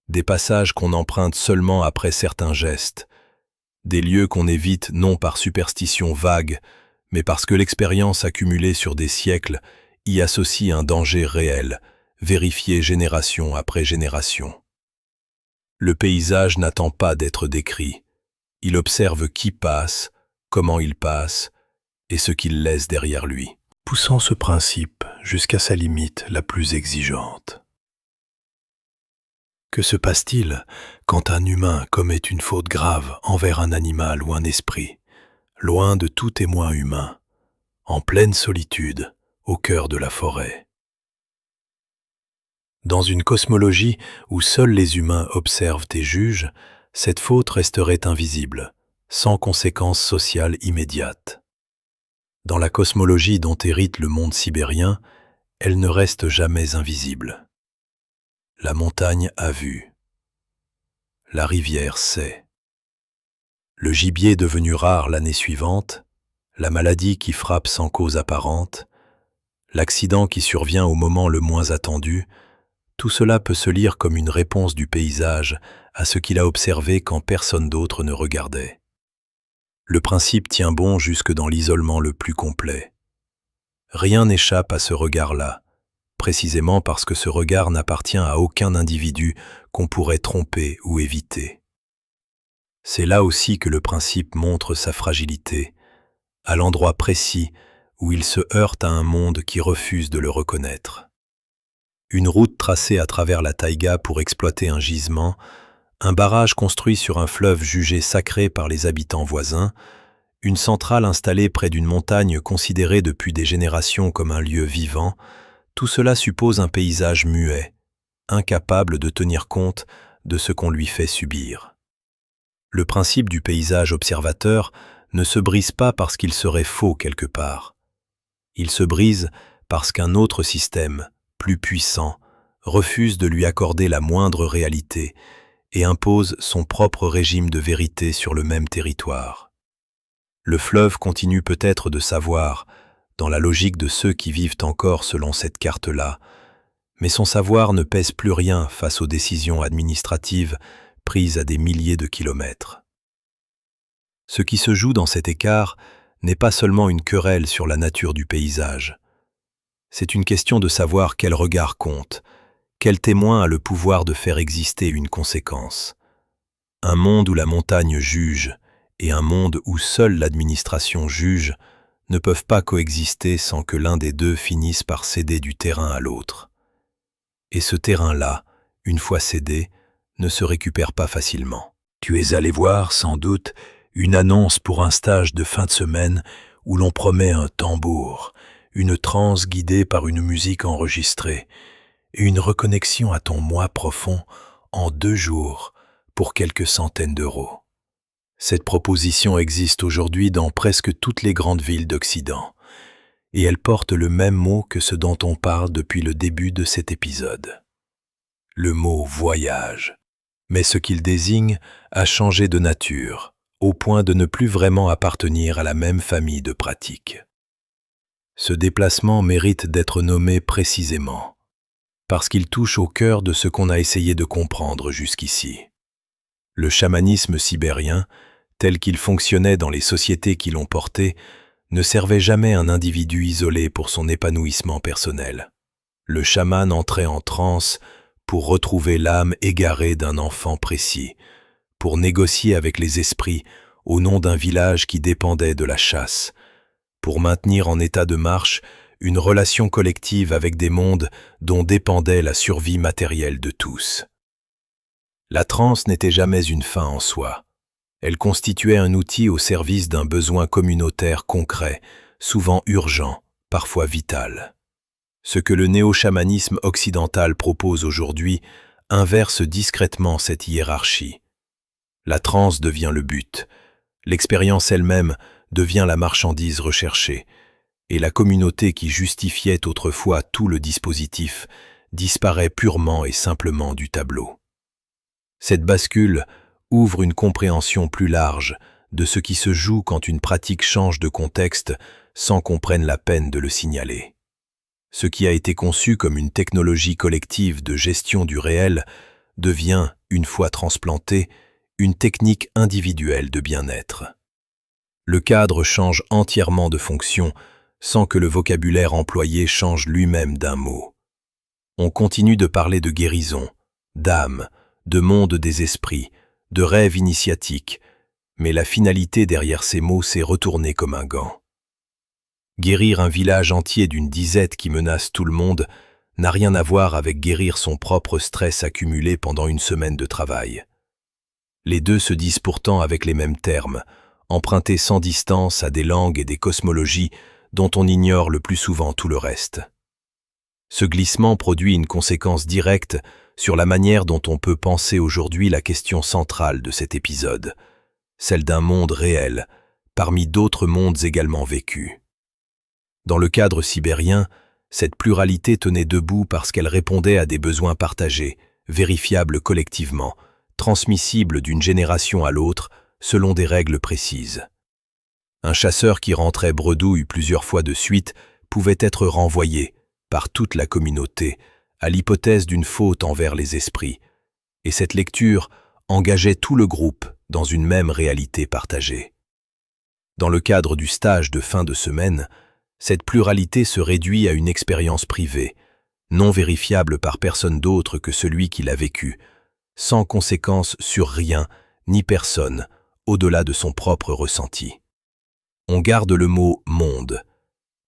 des passages qu'on emprunte seulement après certains gestes, des lieux qu'on évite non par superstition vague, mais parce que l'expérience accumulée sur des siècles y associe un danger réel, vérifié génération après génération. Le paysage n'attend pas d'être décrit. Il observe qui passe, comment il passe, et ce qu'il laisse derrière lui. Poussant ce principe jusqu'à sa limite la plus exigeante. Que se passe-t-il quand un humain commet une faute grave envers un animal ou un esprit, loin de tout témoin humain, en pleine solitude, au cœur de la forêt? Dans une cosmologie où seuls les humains observent et jugent, cette faute resterait invisible, sans conséquences sociales immédiates. Dans la cosmologie dont hérite le monde sibérien, elle ne reste jamais invisible. La montagne a vu. La rivière sait. Le gibier devenu rare l'année suivante, la maladie qui frappe sans cause apparente, l'accident qui survient au moment le moins attendu, tout cela peut se lire comme une réponse du paysage à ce qu'il a observé quand personne d'autre ne regardait. Le principe tient bon jusque dans l'isolement le plus complet. Rien n'échappe à ce regard-là, précisément parce que ce regard n'appartient à aucun individu qu'on pourrait tromper ou éviter. C'est là aussi que le principe montre sa fragilité, à l'endroit précis où il se heurte à un monde qui refuse de le reconnaître. Une route tracée à travers la taïga pour exploiter un gisement, un barrage construit sur un fleuve jugé sacré par les habitants voisins, une centrale installée près d'une montagne considérée depuis des générations comme un lieu vivant, tout cela suppose un paysage muet, incapable de tenir compte de ce qu'on lui fait subir. Le principe du paysage observateur ne se brise pas parce qu'il serait faux quelque part. Il se brise parce qu'un autre système, plus puissant, refuse de lui accorder la moindre réalité et impose son propre régime de vérité sur le même territoire. Le fleuve continue peut-être de savoir, dans la logique de ceux qui vivent encore selon cette carte-là, mais son savoir ne pèse plus rien face aux décisions administratives prises à des milliers de kilomètres. Ce qui se joue dans cet écart n'est pas seulement une querelle sur la nature du paysage. C'est une question de savoir quel regard compte, quel témoin a le pouvoir de faire exister une conséquence. Un monde où la montagne juge et un monde où seule l'administration juge ne peuvent pas coexister sans que l'un des deux finisse par céder du terrain à l'autre. Et ce terrain-là, une fois cédé, ne se récupère pas facilement. Tu es allé voir, sans doute, une annonce pour un stage de fin de semaine où l'on promet un tambour, une transe guidée par une musique enregistrée et une reconnexion à ton moi profond en 2 jours pour quelques centaines d'euros. Cette proposition existe aujourd'hui dans presque toutes les grandes villes d'Occident et elle porte le même mot que ce dont on parle depuis le début de cet épisode. Le mot « voyage ». Mais ce qu'il désigne a changé de nature, au point de ne plus vraiment appartenir à la même famille de pratiques. Ce déplacement mérite d'être nommé précisément, parce qu'il touche au cœur de ce qu'on a essayé de comprendre jusqu'ici. Le chamanisme sibérien, tel qu'il fonctionnait dans les sociétés qui l'ont porté, ne servait jamais un individu isolé pour son épanouissement personnel. Le chaman entrait en transe pour retrouver l'âme égarée d'un enfant précis, pour négocier avec les esprits au nom d'un village qui dépendait de la chasse, pour maintenir en état de marche une relation collective avec des mondes dont dépendait la survie matérielle de tous. La transe n'était jamais une fin en soi. Elle constituait un outil au service d'un besoin communautaire concret, souvent urgent, parfois vital. Ce que le néo-chamanisme occidental propose aujourd'hui inverse discrètement cette hiérarchie. La transe devient le but, l'expérience elle-même devient la marchandise recherchée, et la communauté qui justifiait autrefois tout le dispositif disparaît purement et simplement du tableau. Cette bascule ouvre une compréhension plus large de ce qui se joue quand une pratique change de contexte sans qu'on prenne la peine de le signaler. Ce qui a été conçu comme une technologie collective de gestion du réel devient, une fois transplanté, une technique individuelle de bien-être. Le cadre change entièrement de fonction sans que le vocabulaire employé change lui-même d'un mot. On continue de parler de guérison, d'âme, de monde des esprits, de rêve initiatique, mais la finalité derrière ces mots s'est retournée comme un gant. Guérir un village entier d'une disette qui menace tout le monde n'a rien à voir avec guérir son propre stress accumulé pendant une semaine de travail. Les deux se disent pourtant avec les mêmes termes, empruntés sans distance à des langues et des cosmologies dont on ignore le plus souvent tout le reste. Ce glissement produit une conséquence directe sur la manière dont on peut penser aujourd'hui la question centrale de cet épisode, celle d'un monde réel, parmi d'autres mondes également vécus. Dans le cadre sibérien, cette pluralité tenait debout parce qu'elle répondait à des besoins partagés, vérifiables collectivement, transmissibles d'une génération à l'autre selon des règles précises. Un chasseur qui rentrait bredouille plusieurs fois de suite pouvait être renvoyé par toute la communauté à l'hypothèse d'une faute envers les esprits, et cette lecture engageait tout le groupe dans une même réalité partagée. Dans le cadre du stage de fin de semaine, cette pluralité se réduit à une expérience privée, non vérifiable par personne d'autre que celui qui l'a vécue, sans conséquence sur rien ni personne au-delà de son propre ressenti. On garde le mot « monde »,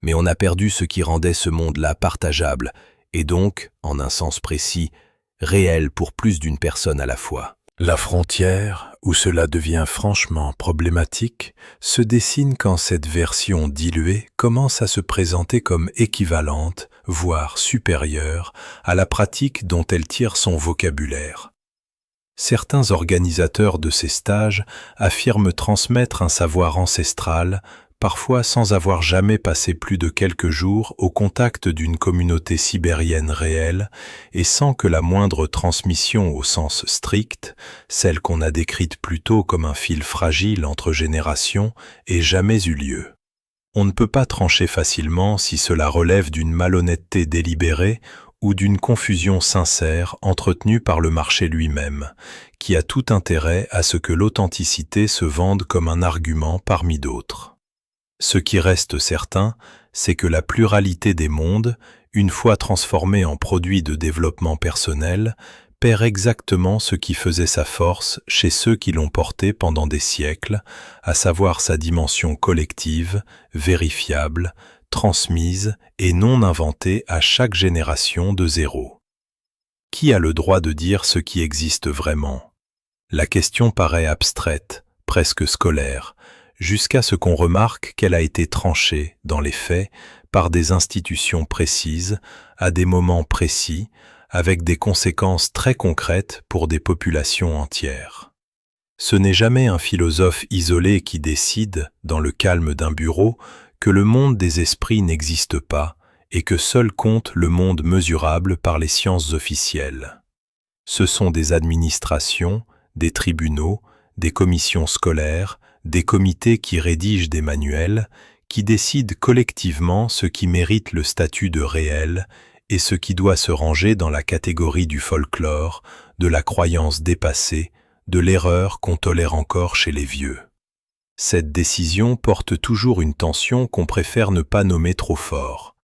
mais on a perdu ce qui rendait ce monde-là partageable et donc, en un sens précis, réel pour plus d'une personne à la fois. La frontière, où cela devient franchement problématique, se dessine quand cette version diluée commence à se présenter comme équivalente, voire supérieure, à la pratique dont elle tire son vocabulaire. Certains organisateurs de ces stages affirment transmettre un savoir ancestral, parfois sans avoir jamais passé plus de quelques jours au contact d'une communauté sibérienne réelle et sans que la moindre transmission au sens strict, celle qu'on a décrite plus tôt comme un fil fragile entre générations, ait jamais eu lieu. On ne peut pas trancher facilement si cela relève d'une malhonnêteté délibérée ou d'une confusion sincère entretenue par le marché lui-même, qui a tout intérêt à ce que l'authenticité se vende comme un argument parmi d'autres. Ce qui reste certain, c'est que la pluralité des mondes, une fois transformée en produit de développement personnel, perd exactement ce qui faisait sa force chez ceux qui l'ont porté pendant des siècles, à savoir sa dimension collective, vérifiable, transmise et non inventée à chaque génération de zéro. Qui a le droit de dire ce qui existe vraiment? La question paraît abstraite, presque scolaire, jusqu'à ce qu'on remarque qu'elle a été tranchée, dans les faits, par des institutions précises, à des moments précis, avec des conséquences très concrètes pour des populations entières. Ce n'est jamais un philosophe isolé qui décide, dans le calme d'un bureau, que le monde des esprits n'existe pas et que seul compte le monde mesurable par les sciences officielles. Ce sont des administrations, des tribunaux, des commissions scolaires, des comités qui rédigent des manuels, qui décident collectivement ce qui mérite le statut de réel et ce qui doit se ranger dans la catégorie du folklore, de la croyance dépassée, de l'erreur qu'on tolère encore chez les vieux. Cette décision porte toujours une tension qu'on préfère ne pas nommer trop fort.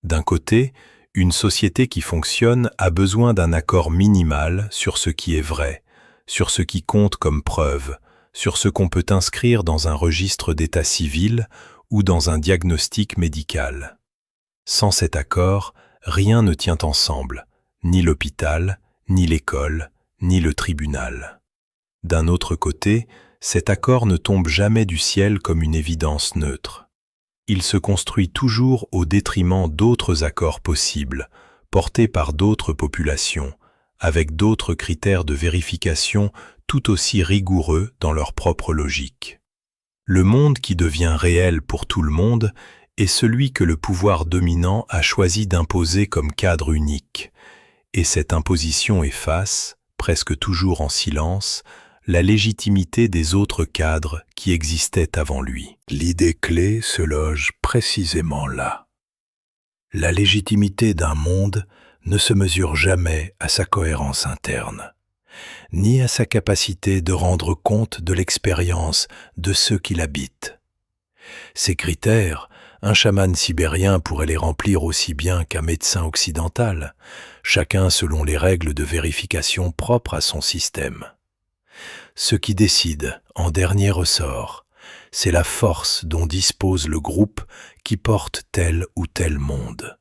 D'un côté, une société qui fonctionne a besoin d'un accord minimal sur ce qui est vrai, sur ce qui compte comme preuve, sur ce qu'on peut inscrire dans un registre d'état civil ou dans un diagnostic médical. Sans cet accord, rien ne tient ensemble, ni l'hôpital, ni l'école, ni le tribunal. D'un autre côté, cet accord ne tombe jamais du ciel comme une évidence neutre. Il se construit toujours au détriment d'autres accords possibles, portés par d'autres populations, avec d'autres critères de vérification tout aussi rigoureux dans leur propre logique. Le monde qui devient réel pour tout le monde est celui que le pouvoir dominant a choisi d'imposer comme cadre unique, et cette imposition efface, presque toujours en silence, la légitimité des autres cadres qui existaient avant lui. L'idée clé se loge précisément là. La légitimité d'un monde ne se mesure jamais à sa cohérence interne, ni à sa capacité de rendre compte de l'expérience de ceux qui l'habitent. Ces critères, un chaman sibérien pourrait les remplir aussi bien qu'un médecin occidental, chacun selon les règles de vérification propres à son système. Ce qui décide, en dernier ressort, c'est la force dont dispose le groupe qui porte tel ou tel monde.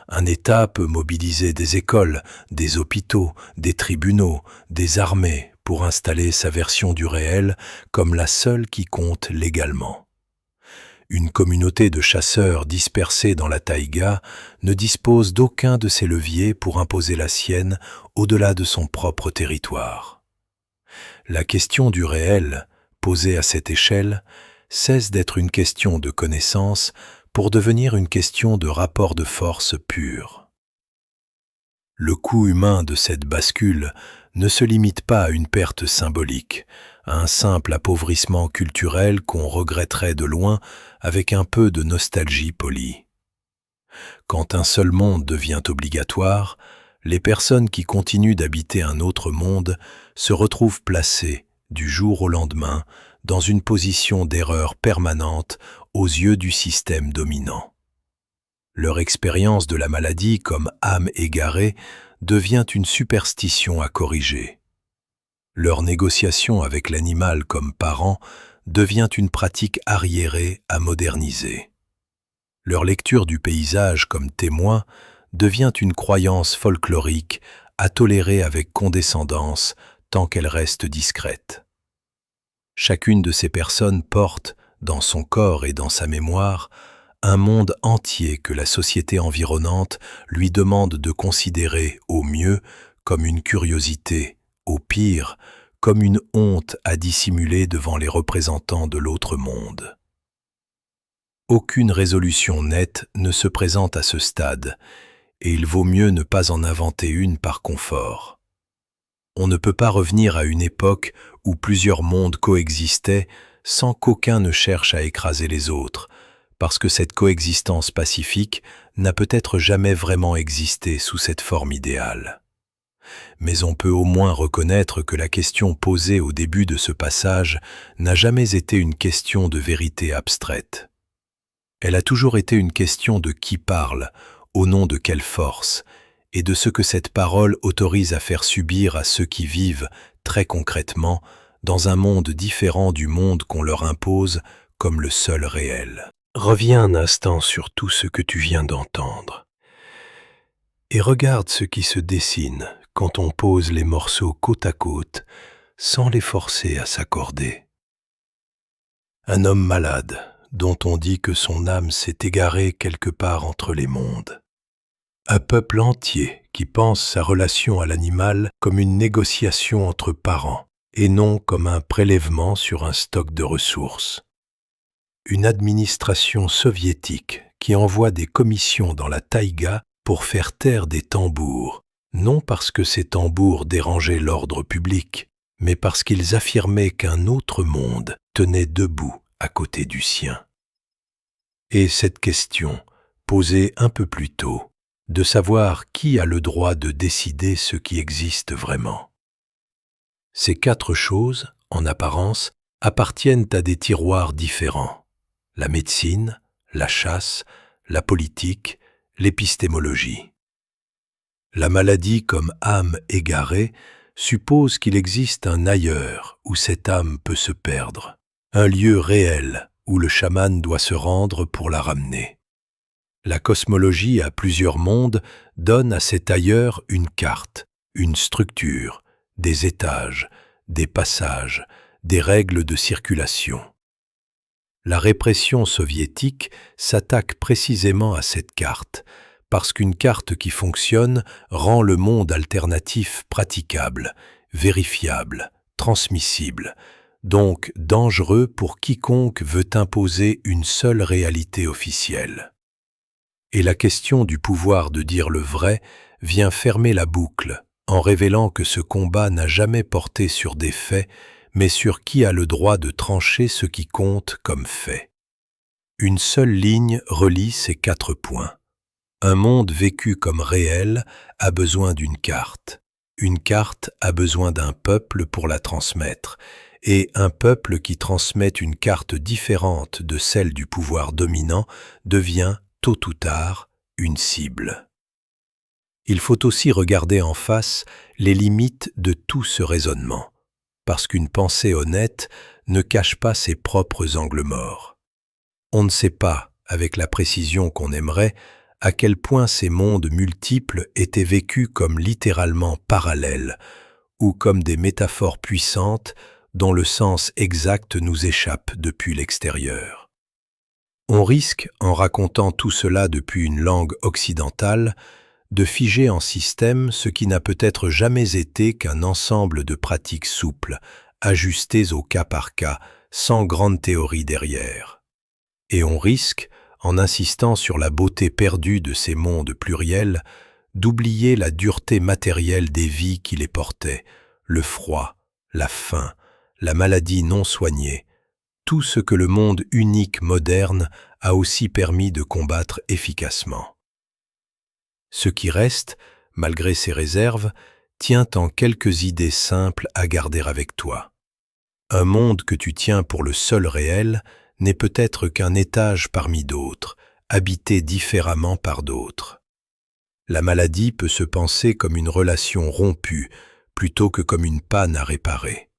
Un État peut mobiliser des écoles, des hôpitaux, des tribunaux, des armées pour installer sa version du réel comme la seule qui compte légalement. Une communauté de chasseurs dispersés dans la taïga ne dispose d'aucun de ces leviers pour imposer la sienne au-delà de son propre territoire. La question du réel, posée à cette échelle, cesse d'être une question de connaissance pour devenir une question de rapport de force pur. Le coût humain de cette bascule ne se limite pas à une perte symbolique, à un simple appauvrissement culturel qu'on regretterait de loin avec un peu de nostalgie polie. Quand un seul monde devient obligatoire, les personnes qui continuent d'habiter un autre monde se retrouvent placées, du jour au lendemain, dans une position d'erreur permanente aux yeux du système dominant. Leur expérience de la maladie comme âme égarée devient une superstition à corriger. Leur négociation avec l'animal comme parent devient une pratique arriérée à moderniser. Leur lecture du paysage comme témoin devient une croyance folklorique à tolérer avec condescendance tant qu'elle reste discrète. Chacune de ces personnes porte, dans son corps et dans sa mémoire, un monde entier que la société environnante lui demande de considérer au mieux comme une curiosité, au pire comme une honte à dissimuler devant les représentants de l'autre monde. Aucune résolution nette ne se présente à ce stade, et il vaut mieux ne pas en inventer une par confort. On ne peut pas revenir à une époque où plusieurs mondes coexistaient sans qu'aucun ne cherche à écraser les autres, parce que cette coexistence pacifique n'a peut-être jamais vraiment existé sous cette forme idéale. Mais on peut au moins reconnaître que la question posée au début de ce passage n'a jamais été une question de vérité abstraite. Elle a toujours été une question de qui parle, au nom de quelle force, et de ce que cette parole autorise à faire subir à ceux qui vivent, très concrètement, dans un monde différent du monde qu'on leur impose comme le seul réel. Reviens un instant sur tout ce que tu viens d'entendre, et regarde ce qui se dessine quand on pose les morceaux côte à côte, sans les forcer à s'accorder. Un homme malade, dont on dit que son âme s'est égarée quelque part entre les mondes. Un peuple entier qui pense sa relation à l'animal comme une négociation entre parents et non comme un prélèvement sur un stock de ressources. Une administration soviétique qui envoie des commissions dans la taïga pour faire taire des tambours, non parce que ces tambours dérangeaient l'ordre public, mais parce qu'ils affirmaient qu'un autre monde tenait debout à côté du sien. Et cette question, posée un peu plus tôt, de savoir qui a le droit de décider ce qui existe vraiment. Ces quatre choses, en apparence, appartiennent à des tiroirs différents. La médecine, la chasse, la politique, l'épistémologie. La maladie comme âme égarée suppose qu'il existe un ailleurs où cette âme peut se perdre, un lieu réel où le chaman doit se rendre pour la ramener. La cosmologie à plusieurs mondes donne à cet ailleurs une carte, une structure, des étages, des passages, des règles de circulation. La répression soviétique s'attaque précisément à cette carte, parce qu'une carte qui fonctionne rend le monde alternatif praticable, vérifiable, transmissible, donc dangereux pour quiconque veut imposer une seule réalité officielle. Et la question du pouvoir de dire le vrai vient fermer la boucle, en révélant que ce combat n'a jamais porté sur des faits, mais sur qui a le droit de trancher ce qui compte comme fait. Une seule ligne relie ces quatre points. Un monde vécu comme réel a besoin d'une carte. Une carte a besoin d'un peuple pour la transmettre, et un peuple qui transmet une carte différente de celle du pouvoir dominant devient, tôt ou tard, une cible. Il faut aussi regarder en face les limites de tout ce raisonnement, parce qu'une pensée honnête ne cache pas ses propres angles morts. On ne sait pas, avec la précision qu'on aimerait, à quel point ces mondes multiples étaient vécus comme littéralement parallèles, ou comme des métaphores puissantes dont le sens exact nous échappe depuis l'extérieur. On risque, en racontant tout cela depuis une langue occidentale, de figer en système ce qui n'a peut-être jamais été qu'un ensemble de pratiques souples, ajustées au cas par cas, sans grande théorie derrière. Et on risque, en insistant sur la beauté perdue de ces mondes pluriels, d'oublier la dureté matérielle des vies qui les portaient, le froid, la faim, la maladie non soignée, tout ce que le monde unique moderne a aussi permis de combattre efficacement. Ce qui reste, malgré ces réserves, tient en quelques idées simples à garder avec toi. Un monde que tu tiens pour le seul réel n'est peut-être qu'un étage parmi d'autres, habité différemment par d'autres. La maladie peut se penser comme une relation rompue, plutôt que comme une panne à réparer.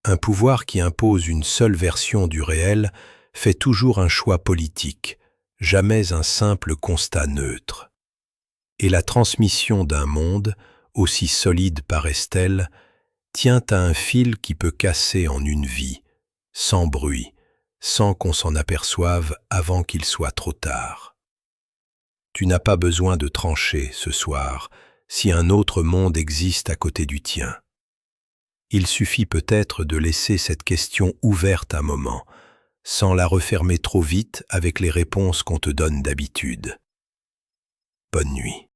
Un pouvoir qui impose une seule version du réel fait toujours un choix politique, jamais un simple constat neutre. Et la transmission d'un monde, aussi solide paraisse-t-elle, tient à un fil qui peut casser en une vie, sans bruit, sans qu'on s'en aperçoive avant qu'il soit trop tard. Tu n'as pas besoin de trancher ce soir si un autre monde existe à côté du tien. Il suffit peut-être de laisser cette question ouverte un moment, sans la refermer trop vite avec les réponses qu'on te donne d'habitude. Bonne nuit.